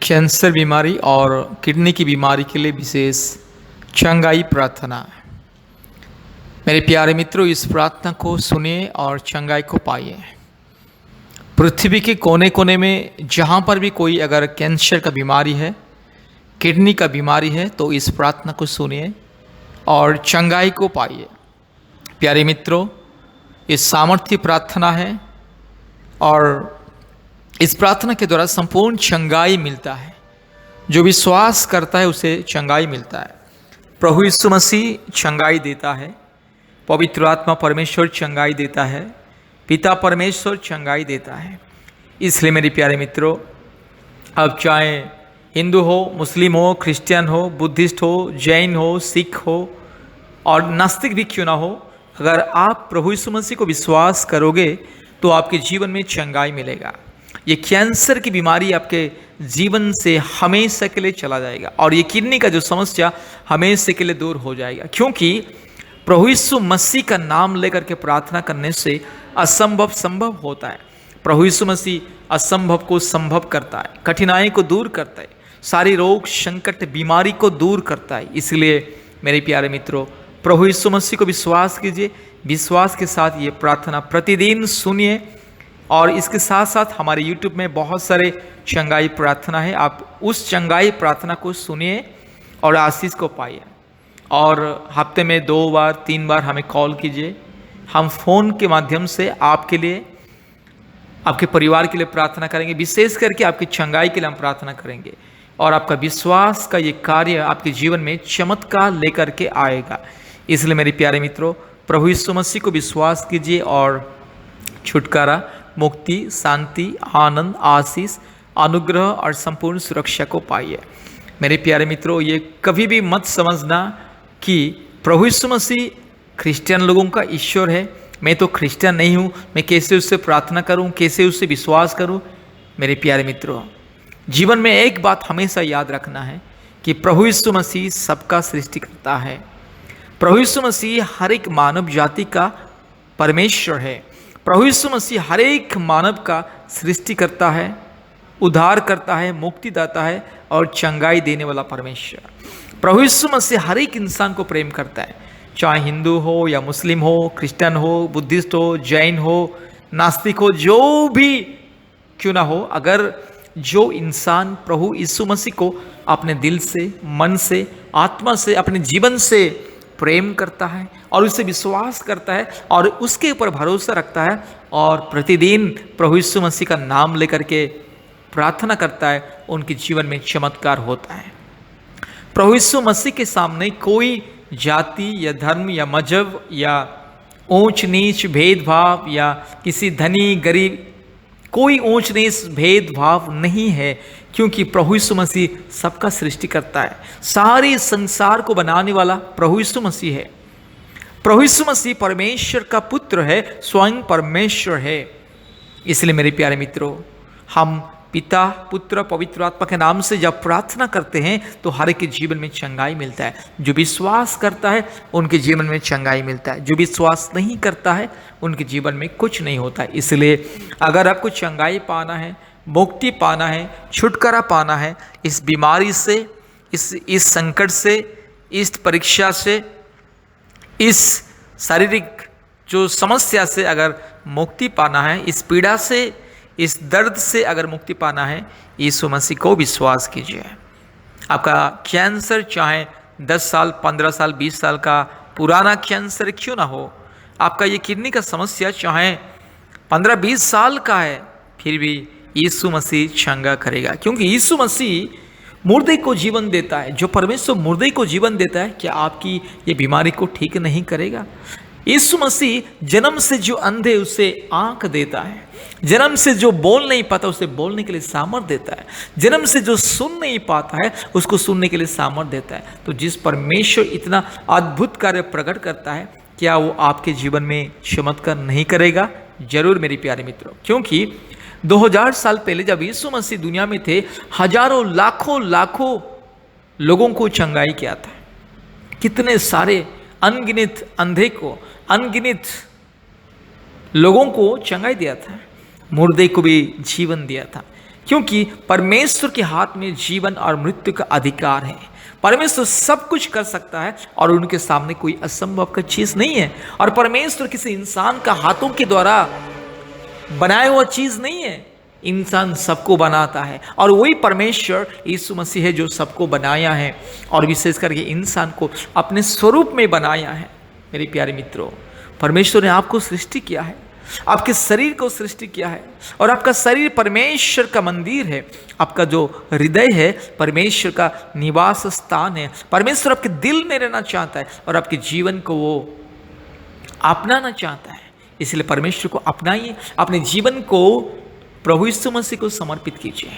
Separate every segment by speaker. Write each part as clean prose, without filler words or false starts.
Speaker 1: Cancer बीमारी और kidney की बीमारी के लिए विशेष चंगाई प्रार्थना। मेरे प्यारे मित्रों, इस प्रार्थना को सुनिए और चंगाई को पाइए। पृथ्वी के कोने कोने में जहाँ पर भी कोई अगर कैंसर का बीमारी है, किडनी का बीमारी है, तो इस प्रार्थना को सुनिए और चंगाई को पाइए। प्यारे मित्रों, इस सामर्थ्य प्रार्थना है और इस प्रार्थना के द्वारा संपूर्ण चंगाई मिलता है। जो विश्वास करता है उसे चंगाई मिलता है। प्रभु यीशु मसीह चंगाई देता है, पवित्र आत्मा परमेश्वर चंगाई देता है, पिता परमेश्वर चंगाई देता है। इसलिए मेरे प्यारे मित्रों, अब चाहे हिंदू हो, मुस्लिम हो, क्रिश्चियन हो, बुद्धिस्ट हो, जैन हो, सिख हो और नास्तिक भी क्यों ना हो, अगर आप प्रभु यीशु मसीह को विश्वास करोगे तो आपके जीवन में चंगाई मिलेगा। ये कैंसर की बीमारी आपके जीवन से हमेशा के लिए चला जाएगा और ये किडनी का जो समस्या हमेशा के लिए दूर हो जाएगा, क्योंकि प्रभु यीशु मसीह का नाम लेकर के प्रार्थना करने से असंभव संभव होता है। प्रभु यीशु मसीह असंभव को संभव करता है, कठिनाई को दूर करता है, सारी रोग संकट बीमारी को दूर करता है। इसलिए मेरे प्यारे मित्रों, प्रभु यीशु मसीह को विश्वास कीजिए। विश्वास के साथ ये प्रार्थना प्रतिदिन सुनिए और इसके साथ साथ हमारे YouTube में बहुत सारे चंगाई प्रार्थना है। आप उस चंगाई प्रार्थना को सुनिए और आशीष को पाइए। और हफ्ते में 2 बार 3 बार हमें कॉल कीजिए। हम फ़ोन के माध्यम से आपके लिए, आपके परिवार के लिए प्रार्थना करेंगे। विशेष करके आपकी चंगाई के लिए हम प्रार्थना करेंगे और आपका विश्वास का ये कार्य आपके जीवन में चमत्कार लेकर के आएगा। इसलिए मेरे प्यारे मित्रों, प्रभु यीशु मसीह को विश्वास कीजिए और छुटकारा, मुक्ति, शांति, आनंद, आशीष, अनुग्रह और संपूर्ण सुरक्षा को पाइए। मेरे प्यारे मित्रों, ये कभी भी मत समझना कि प्रभु यीशु मसीह क्रिश्चियन लोगों का ईश्वर है, मैं तो क्रिश्चियन नहीं हूँ, मैं कैसे उससे प्रार्थना करूँ, कैसे उससे विश्वास करूँ। मेरे प्यारे मित्रों, जीवन में एक बात हमेशा याद रखना है कि प्रभु यीशु मसीह सबका सृष्टिकर्ता है। प्रभु यीशु मसीह हर एक मानव जाति का परमेश्वर है। प्रभु यीशु मसीह हर एक मानव का सृष्टि करता है, उद्धार करता है, मुक्तिदाता है और चंगाई देने वाला परमेश्वर। प्रभु यीशु मसीह हर एक इंसान को प्रेम करता है, चाहे हिंदू हो या मुस्लिम हो, क्रिश्चियन हो, बुद्धिस्ट हो, जैन हो, नास्तिक हो, जो भी क्यों ना हो। अगर जो इंसान प्रभु यीशु मसीह को अपने दिल से, मन से, आत्मा से, अपने जीवन से प्रेम करता है और उसे विश्वास करता है और उसके ऊपर भरोसा रखता है और प्रतिदिन प्रभु यीशु मसीह का नाम लेकर के प्रार्थना करता है, उनके जीवन में चमत्कार होता है। प्रभु यीशु मसीह के सामने कोई जाति या धर्म या मजहब या ऊंच नीच भेदभाव या किसी धनी गरीब, कोई ऊंच नीच भेदभाव नहीं है, क्योंकि प्रभु यीशु मसीह सबका सृष्टि करता है। सारे संसार को बनाने वाला प्रभु यीशु मसीह है। प्रभु यीशु मसीह परमेश्वर का पुत्र है, स्वयं परमेश्वर है। इसलिए मेरे प्यारे मित्रों, हम पिता, पुत्र, पवित्र आत्मा के नाम से जब प्रार्थना करते हैं तो हर एक के जीवन में चंगाई मिलता है। जो विश्वास करता है उनके जीवन में चंगाई मिलता है, जो विश्वास नहीं करता है उनके जीवन में कुछ नहीं होता है। इसलिए अगर आपको चंगाई पाना है, मुक्ति पाना है, छुटकारा पाना है इस बीमारी से, इस संकट से, इस परीक्षा से, इस शारीरिक जो समस्या से अगर मुक्ति पाना है, इस पीड़ा से, इस दर्द से अगर मुक्ति पाना है, यीशु मसीह को विश्वास कीजिए। आपका कैंसर चाहे 10 साल, 15 साल, 20 साल का पुराना कैंसर क्यों ना हो, आपका ये किडनी का समस्या चाहे 15-20 साल का है, फिर भी यीशु मसीह चंगा करेगा, क्योंकि यीशु मसीह मुर्दे को जीवन देता है। जो परमेश्वर मुर्दे को जीवन देता है, क्या आपकी ये बीमारी को ठीक नहीं करेगा? यीशु मसीह जन्म से जो अंधे उसे आंख देता है, जन्म से जो बोल नहीं पाता उसे बोलने के लिए सामर्थ देता है, जन्म से जो सुन नहीं पाता है उसको सुनने के लिए सामर्थ देता है। तो जिस परमेश्वर इतना अद्भुत कार्य प्रकट करता है, क्या वो आपके जीवन में चमत्कार नहीं करेगा? जरूर मेरे प्यारे मित्रों, क्योंकि 2000 साल पहले जब यीशु मसीह दुनिया में थे, हजारों लाखों लोगों को चंगाई किया था। कितने सारे अनगिनत अंधे को, अनगिनत लोगों को चंगाई दिया था, मुर्दे को भी जीवन दिया था। क्योंकि परमेश्वर के हाथ में जीवन और मृत्यु का अधिकार है। परमेश्वर सब कुछ कर सकता है और उनके सामने कोई असंभव का चीज नहीं है। और परमेश्वर किसी इंसान का हाथों के द्वारा बनाया हुआ चीज नहीं है। इंसान सबको बनाता है और वही परमेश्वर यीशु मसीह है जो सबको बनाया है और विशेष करके इंसान को अपने स्वरूप में बनाया है। मेरे प्यारे मित्रों, परमेश्वर ने आपको सृष्टि किया है, आपके शरीर को सृष्टि किया है और आपका शरीर परमेश्वर का मंदिर है। आपका जो हृदय है परमेश्वर का निवास स्थान है। परमेश्वर आपके दिल में रहना चाहता है और आपके जीवन को वो अपनाना चाहता है। इसलिए परमेश्वर को अपनाइए, अपने जीवन को प्रभु यीशु मसीह को समर्पित कीजिए।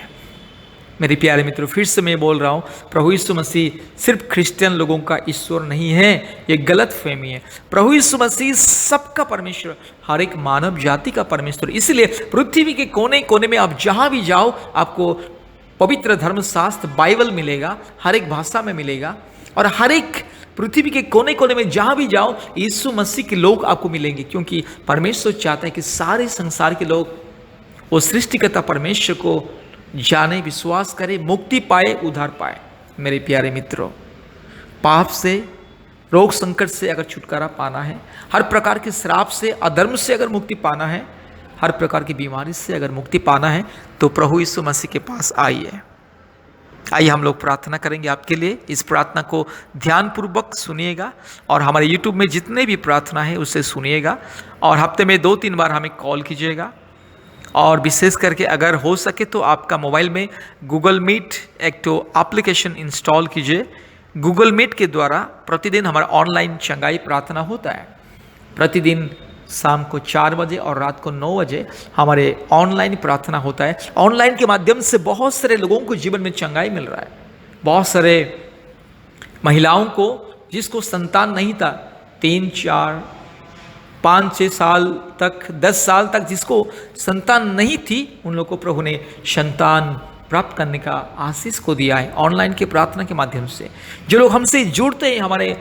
Speaker 1: मेरे प्यारे मित्रों, फिर से मैं बोल रहा हूँ, प्रभु यीशु मसीह सिर्फ क्रिश्चियन लोगों का ईश्वर नहीं है, ये गलत फहमी है। प्रभु यीशु मसीह सबका परमेश्वर, हर एक मानव जाति का परमेश्वर। इसलिए पृथ्वी के कोने कोने में आप जहाँ भी जाओ आपको पवित्र धर्मशास्त्र बाइबल मिलेगा, हर एक भाषा में मिलेगा और हर एक पृथ्वी के कोने कोने में जहाँ भी जाओ यीशु मसीह के लोग आपको मिलेंगे, क्योंकि परमेश्वर चाहता है कि सारे संसार के लोग वो सृष्टिकर्ता परमेश्वर को जाने, विश्वास करे, मुक्ति पाए, उद्धार पाए। मेरे प्यारे मित्रों, पाप से, रोग संकट से अगर छुटकारा पाना है, हर प्रकार के श्राप से, अधर्म से अगर मुक्ति पाना है, हर प्रकार की बीमारी से अगर मुक्ति पाना है, तो प्रभु यीशु मसीह के पास आइए। आइए हम लोग प्रार्थना करेंगे आपके लिए। इस प्रार्थना को ध्यानपूर्वक सुनिएगा और हमारे यूट्यूब में जितने भी प्रार्थना है उसे सुनिएगा और हफ्ते में 2-3 बार हमें कॉल कीजिएगा। और विशेष करके अगर हो सके तो आपका मोबाइल में गूगल मीट एक तो एप्लीकेशन इंस्टॉल कीजिए। गूगल मीट के द्वारा प्रतिदिन हमारा ऑनलाइन चंगाई प्रार्थना होता है। प्रतिदिन शाम को 4 बजे और रात को 9 बजे हमारे ऑनलाइन प्रार्थना होता है। ऑनलाइन के माध्यम से बहुत सारे लोगों को जीवन में चंगाई मिल रहा है। बहुत सारे महिलाओं को जिसको संतान नहीं था, 3, 4, 5-6 साल तक, 10 साल तक जिसको संतान नहीं थी, उन लोगों को प्रभु ने संतान प्राप्त करने का आशीष को दिया है ऑनलाइन के प्रार्थना के माध्यम से। जो लोग हमसे जुड़ते हैं, हमारे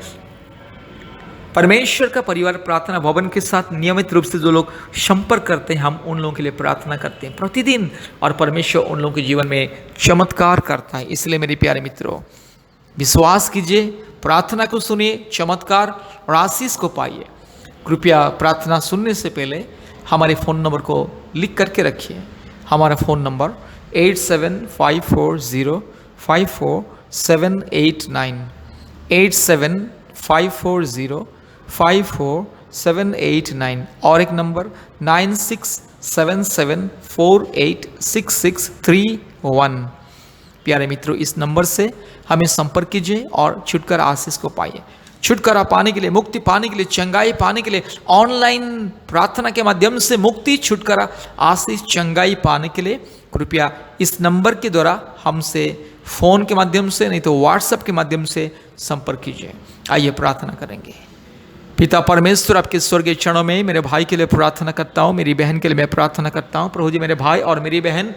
Speaker 1: परमेश्वर का परिवार प्रार्थना भवन के साथ नियमित रूप से जो लोग संपर्क करते हैं, हम उन लोगों के लिए प्रार्थना करते हैं प्रतिदिन और परमेश्वर उन लोगों के जीवन में चमत्कार करता है। इसलिए मेरे प्यारे मित्रों, विश्वास कीजिए, प्रार्थना को सुनिए, चमत्कार और आशीष को पाइए। कृपया प्रार्थना सुनने से पहले हमारे फ़ोन नंबर को लिख करके रखिए। हमारा फ़ोन नंबर 8754054789, 8754054789 और एक नंबर 9677486631। प्यारे मित्रों, इस नंबर से हमें संपर्क कीजिए और छुटकारा आशीष को पाइए। छुटकारा पाने के लिए, मुक्ति पाने के लिए, चंगाई पाने के लिए, ऑनलाइन प्रार्थना के माध्यम से मुक्ति, छुटकारा, आशीष, चंगाई पाने के लिए कृपया इस नंबर के द्वारा हमसे फ़ोन के माध्यम से, नहीं तो व्हाट्सएप के माध्यम से संपर्क कीजिए। आइए प्रार्थना करेंगे। पिता परमेश्वर, आपके स्वर्गीय चरणों में मेरे भाई के लिए प्रार्थना करता हूँ, मेरी बहन के लिए मैं प्रार्थना करता हूँ। प्रभु जी, मेरे भाई और मेरी बहन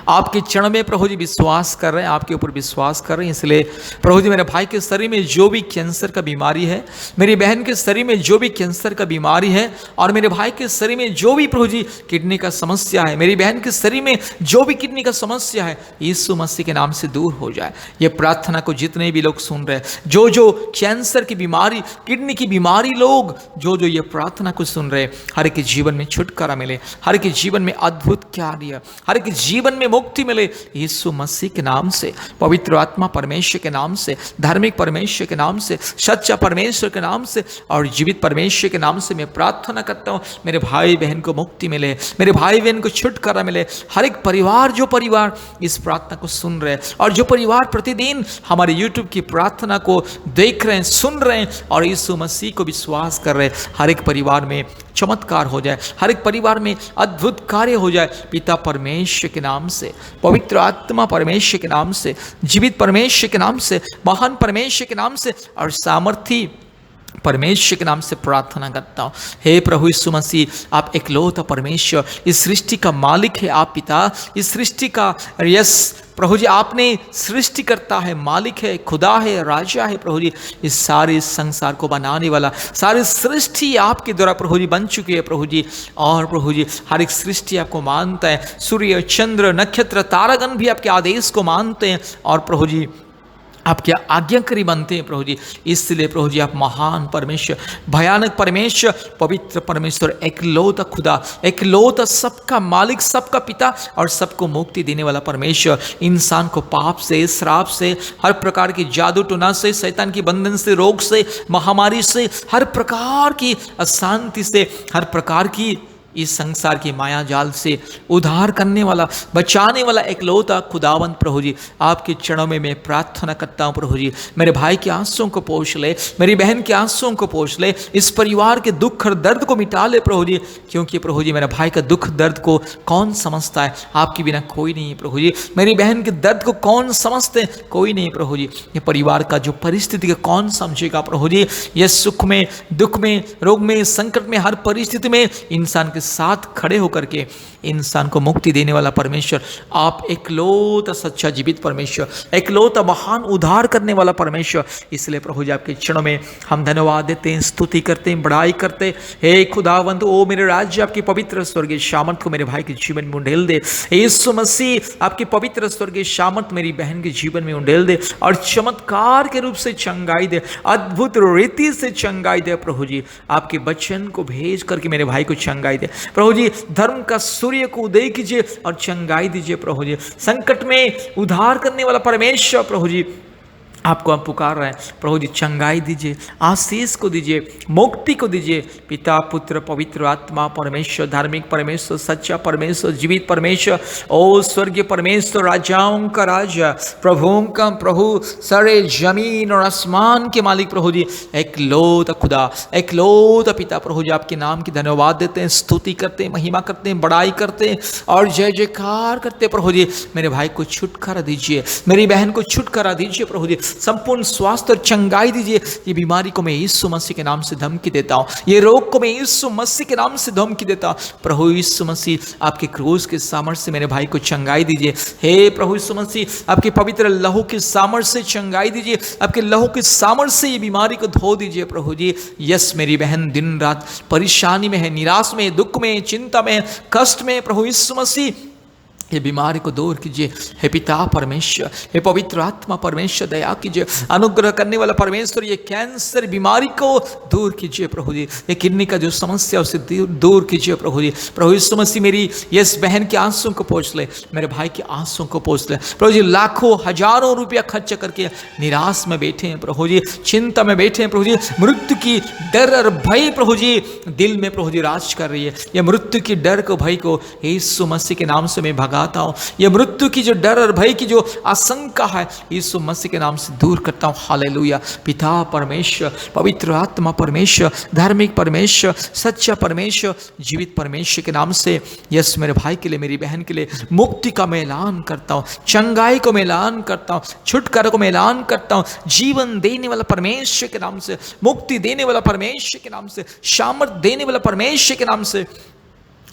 Speaker 1: आपके चरण में प्रभु जी विश्वास कर रहे हैं, आपके ऊपर विश्वास कर रहे हैं। इसलिए प्रभु जी, मेरे भाई के शरीर में जो भी कैंसर का बीमारी है, मेरी बहन के शरीर में जो भी कैंसर का बीमारी है और मेरे भाई के शरीर में जो भी प्रभु जी किडनी का समस्या है, मेरी बहन के शरीर में जो भी किडनी का समस्या है, यीशु मसीह के नाम से दूर हो जाए। ये प्रार्थना को जितने भी लोग सुन रहे हैं, जो जो कैंसर की बीमारी, किडनी की बीमारी लोग जो जो ये प्रार्थना को सुन रहे, हर एक जीवन में छुटकारा मिले, हर एक जीवन में अद्भुत कार्य, हर एक जीवन में मुक्ति मिले यीशु मसीह के नाम से, पवित्र आत्मा परमेश्वर के नाम से, धार्मिक परमेश्वर के नाम से, सच्चा परमेश्वर के नाम से और जीवित परमेश्वर के नाम से मैं प्रार्थना करता हूँ। मेरे भाई बहन को मुक्ति मिले, मेरे भाई बहन को छुटकारा मिले। हर एक परिवार, जो परिवार इस प्रार्थना को सुन रहे हैं और जो परिवार प्रतिदिन हमारे यूट्यूब की प्रार्थना को देख रहे हैं, सुन रहे हैं और यीशु मसीह को विश्वास कर रहे हैं, हर एक परिवार में चमत्कार हो जाए, हर एक परिवार में अद्भुत कार्य हो जाए। पिता परमेश्वर के नाम से, पवित्र आत्मा परमेश्वर के नाम से, जीवित परमेश्वर के नाम से, महान परमेश्वर के नाम से और सामर्थी परमेश्वर के नाम से प्रार्थना करता हूँ। हे प्रभु यीशु मसीह, आप एकलौता परमेश्वर, इस सृष्टि का मालिक है आप पिता, इस सृष्टि का यस प्रभु जी आपने सृष्टि करता है, मालिक है, खुदा है, राजा है प्रभु जी, इस सारे संसार को बनाने वाला, सारी सृष्टि आपके द्वारा प्रभु जी बन चुकी है प्रभु जी। और प्रभु जी हर एक सृष्टि आपको मानता है, सूर्य चंद्र नक्षत्र तारागण भी आपके आदेश को मानते हैं और प्रभु जी आपके आज्ञाकारी बनते हैं प्रभु जी। इसलिए प्रभु जी आप महान परमेश्वर, भयानक परमेश्वर, पवित्र परमेश्वर, एकलौता खुदा, एकलौता सबका मालिक, सबका पिता और सबको मुक्ति देने वाला परमेश्वर, इंसान को पाप से, श्राप से, हर प्रकार की जादू टोना से, शैतान की बंधन से, रोग से, महामारी से, हर प्रकार की अशांति से, हर प्रकार की इस संसार की माया जाल से उद्धार करने वाला, बचाने वाला एकलौता खुदावंत प्रभु जी, आपके चरणों में मैं प्रार्थना करता हूँ प्रभु जी। मेरे भाई के आंसुओं को पोंछ ले, मेरी बहन के आंसुओं को पोंछ ले, इस परिवार के दुख और दर्द को मिटा ले प्रभु जी, क्योंकि प्रभु जी मेरे भाई का दुख दर्द को कौन समझता है, आपके बिना कोई नहीं है प्रभु जी। मेरी बहन के दर्द को कौन समझते हैं, कोई नहीं प्रभु जी। ये परिवार का जो परिस्थिति का कौन समझेगा प्रभु जी। ये सुख में, दुख में, रोग में, संकट में, हर परिस्थिति में इंसान के साथ खड़े होकर के इंसान को मुक्ति देने वाला परमेश्वर, आप एकलौता सच्चा जीवित परमेश्वर, एकलौता महान उद्धार करने वाला परमेश्वर। इसलिए प्रभु जी आपके चरणों में हम धन्यवाद देते हैं, स्तुति करते हैं, बड़ाई करते हैं। हे खुदावंत, ओ मेरे राज्य आपकी पवित्र स्वर्गीय सामर्थ को मेरे भाई के जीवन में उंडेल दे। यीशु मसीह आपकी पवित्र स्वर्गीय सामर्थ मेरी बहन के जीवन में उंडेल दे और चमत्कार के रूप से चंगाई दे, अद्भुत रीति से चंगाई दे प्रभु जी। आपके वचन को भेज करके मेरे भाई को चंगाई दे प्रभु जी। धर्म का सूर्य को उदय कीजिए और चंगाई दीजिए प्रभु जी। संकट में उद्धार करने वाला परमेश्वर प्रभु जी, आपको हम पुकार रहे हैं प्रभु जी, चंगाई दीजिए, आशीष को दीजिए, मुक्ति को दीजिए। पिता पुत्र पवित्र आत्मा परमेश्वर, धार्मिक परमेश्वर, सच्चा परमेश्वर, जीवित परमेश्वर, ओ स्वर्गीय परमेश्वर, राजाओं का राजा, प्रभुओं का प्रभु, सारे जमीन और आसमान के मालिक प्रभु जी, एकलौता खुदा, एकलौता पिता प्रभु जी, आपके नाम की धन्यवाद देते हैं, स्तुति करते हैं, महिमा करते हैं, बड़ाई करते हैं और जय जयकार करते प्रभु जी। मेरे भाई को छुटकारा दीजिए, मेरी बहन को छुटकारा दीजिए प्रभु जी, संपूर्ण स्वास्थ्य और चंगाई दीजिए। ये बीमारी को मैं यीशु मसीह के नाम से धमकी देता हूँ, ये रोग को मैं यीशु मसीह के नाम से धमकी देता हूँ। प्रभु यीशु मसीह आपके क्रूस के सामर्थ्य से मेरे भाई को चंगाई दीजिए। हे प्रभु यीशु मसीह आपके पवित्र लहू के सामर्थ्य से चंगाई दीजिए, आपके लहू के सामर्थ्य से ये बीमारी को धो दीजिए प्रभु जी। यस, मेरी बहन दिन रात परेशानी में है, निराश में, दुख में, चिंता में, कष्ट में, प्रभु यीशु मसीह ये बीमारी को दूर कीजिए। हे पिता परमेश्वर, हे पवित्र आत्मा परमेश्वर, दया कीजिए, अनुग्रह करने वाला परमेश्वर, ये कैंसर बीमारी को दूर कीजिए प्रभु जी। ये किडनी का जो समस्या उसे दूर कीजिए प्रभु जी। प्रभु यीशु मसीह मेरी यस बहन के आंसुओं को पोंछ ले, मेरे भाई के आंसुओं को पोंछ ले प्रभु जी। लाखों हजारों रुपया खर्च करके निराश में बैठे हैं प्रभु जी, चिंता में बैठे हैं प्रभु जी। मृत्यु की डर और भय प्रभु जी दिल में प्रभु जी राज कर रही है। ये मृत्यु की डर को, भय को यीशु मसीह के नाम से मैं भगाता हूं। ये मृत्यु की जो डर और भय की जो आशंका है यीशु मसीह के नाम से दूर करता हूं। हालेलुया। पिता परमेश्वर, पवित्र आत्मा परमेश्वर, धार्मिक परमेश्वर, सच्चा परमेश्वर, जीवित परमेश्वर के नाम से यस मेरे भाई के लिए, मेरी बहन के लिए मुक्ति का मैं ऐलान करता हूं, चंगाई को मैं ऐलान करता हूं, छुटकारा को मैं ऐलान करता हूं। जीवन देने वाला परमेश्वर के नाम से, मुक्ति देने वाला परमेश्वर के नाम से, सामर्थ देने वाला परमेश्वर के नाम से,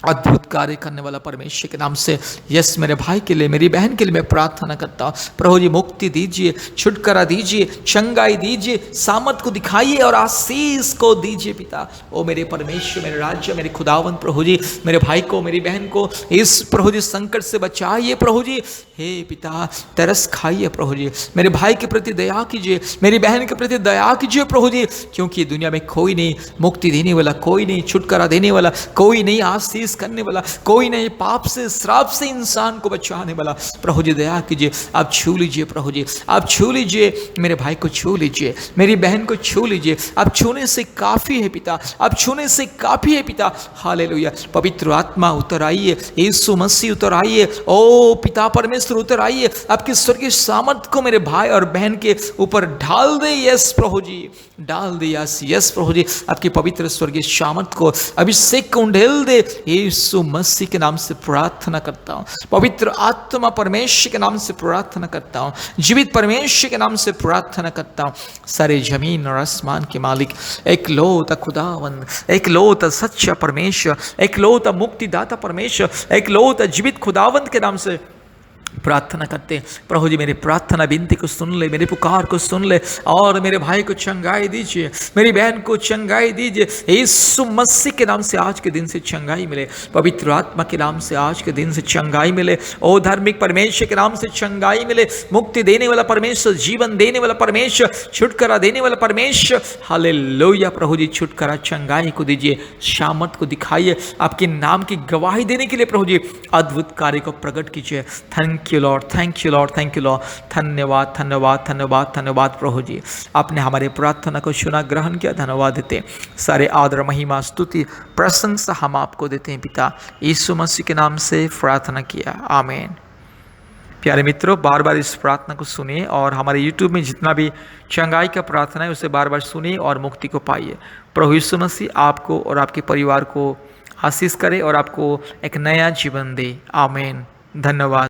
Speaker 1: अद्भुत कार्य करने वाला परमेश्वर के नाम से यस मेरे भाई के लिए, मेरी बहन के लिए मैं प्रार्थना करता हूँ। प्रभु जी मुक्ति दीजिए, छुटकारा दीजिए, चंगाई दीजिए, सामर्थ को दिखाइए और आशीष को दीजिए पिता। ओ मेरे परमेश्वर, मेरे राज्य, मेरे खुदावंत प्रभु जी, मेरे भाई को, मेरी बहन को इस प्रभु जी संकट से बचाइए प्रभु जी। हे पिता तरस खाइए प्रभु जी, मेरे भाई के प्रति दया कीजिए, मेरी बहन के प्रति दया कीजिए प्रभु जी, क्योंकि दुनिया में कोई नहीं मुक्ति देने वाला, कोई नहीं छुटकारा देने वाला, कोई नहीं आशीष करने वाला, कोई नहीं पाप से, श्राप से इंसान को बचाने वाला। प्रभु जी दया कीजिए, आप छू लीजिए प्रभु जी, आप छू लीजिए, मेरे भाई को छू लीजिए, मेरी बहन को छू लीजिए। आप छूने से काफी है पिता, आप छूने से काफी है पिता। हालेलुया। पवित्र आत्मा उतर आइए, यीशु मसीह उतर आइए, ओ पिता परमेश्वर उतर आइए, आपके स्वर्गीय सामर्थ को मेरे भाई और बहन के ऊपर ढाल दे। यस प्रभु जी डाल दे, यस यस प्रभु जी, आपकी पवित्र स्वर्गीय सामर्थ को, अभिषेक को उंडेल दे यीशु मसीह के नाम से प्रार्थना करता हूँ। पवित्र आत्मा परमेश्वर के नाम से प्रार्थना करता हूँ। जीवित परमेश्वर के नाम से प्रार्थना करता हूँ। सारे जमीन और आसमान के मालिक, एक लौता खुदावंद, एक लौता सच्चा परमेश्वर, एक लौता मुक्तिदाता परमेश्वर, एक लौता जीवित खुदावंद के नाम से प्रार्थना करते हैं। प्रभु जी मेरी प्रार्थना विनती को सुन ले, मेरी पुकार को सुन ले और मेरे भाई को चंगाई दीजिए, मेरी बहन को चंगाई दीजिए। यीशु मसीह के नाम से आज के दिन से चंगाई मिले, पवित्र आत्मा के नाम से आज के दिन से चंगाई मिले, ओ धार्मिक परमेश्वर के नाम से चंगाई मिले। मुक्ति देने वाला परमेश्वर, जीवन देने वाला परमेश्वर, छुटकारा देने वाला परमेश्वर, हालेलुया। प्रभु जी छुटकारा चंगाई को दीजिए, शामत को दिखाइए, आपके नाम की गवाही देने के लिए प्रभु जी अद्भुत कार्य को प्रकट कीजिए। Thank you Lord, thank you Lord, thank you Lord. धन्यवाद धन्यवाद धन्यवाद धन्यवाद प्रभु जी, आपने हमारे प्रार्थना को सुना, ग्रहण किया। धन्यवाद देते हैं, सारे आदर महिमा स्तुति प्रशंसा हम आपको देते हैं पिता, यीशु मसीह के नाम से प्रार्थना किया, आमीन। प्यारे मित्रों, बार बार इस प्रार्थना को सुनिए और हमारे यूट्यूब में जितना भी चंगाई का प्रार्थना है उसे बार बार सुनिए और मुक्ति को पाइए। प्रभु यीशु मसीह आपको और आपके परिवार को आशीष करे और आपको एक नया जीवन दे, आमीन। धन्यवाद।